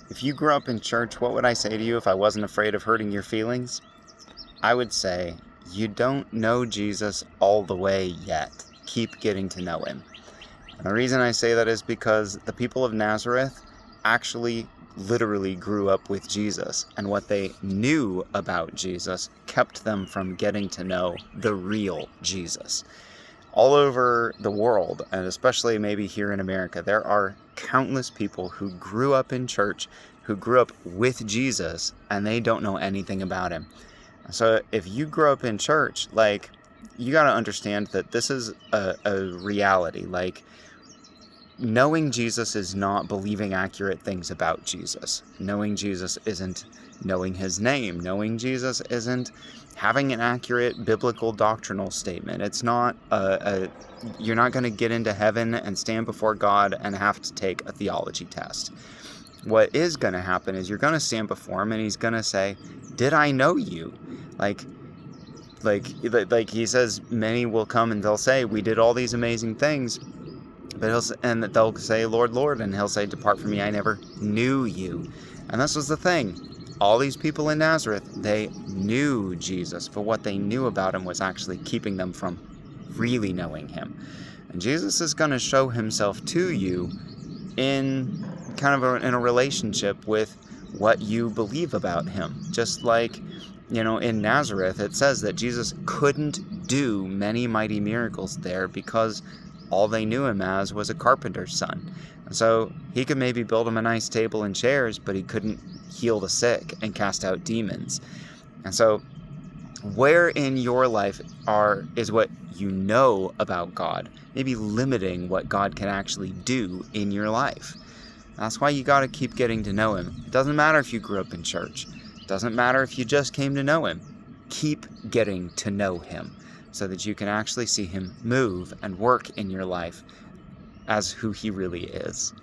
If you grew up in church, what would I say to you if I wasn't afraid of hurting your feelings? I would say, you don't know Jesus all the way yet. Keep getting to know him. And the reason I say that is because the people of Nazareth actually literally grew up with Jesus, and what they knew about Jesus kept them from getting to know the real Jesus. All over the world, and especially maybe here in America, there are countless people who grew up in church, who grew up with Jesus, and they don't know anything about him. So if you grow up in church, you got to understand that this is a reality. Knowing Jesus is not believing accurate things about Jesus. Knowing Jesus isn't knowing his name. Knowing Jesus isn't having an accurate biblical doctrinal statement. It's not you're not going to get into heaven and stand before God and have to take a theology test. What is going to happen is you're going to stand before him and he's going to say, "Did I know you?" Like he says, many will come and they'll say, "We did all these amazing things." But they'll say, "Lord, Lord," and he'll say, "Depart from me, I never knew you." And this was the thing. All these people in Nazareth, they knew Jesus, but what they knew about him was actually keeping them from really knowing him. And Jesus is going to show himself to you in in a relationship with what you believe about him. Just like, in Nazareth, it says that Jesus couldn't do many mighty miracles there because all they knew him as was a carpenter's son. And so he could maybe build him a nice table and chairs, but he couldn't heal the sick and cast out demons. And so where in your life is what you know about God, maybe limiting what God can actually do in your life? That's why you got to keep getting to know him. It doesn't matter if you grew up in church. It doesn't matter if you just came to know him. Keep getting to know him so that you can actually see him move and work in your life as who he really is.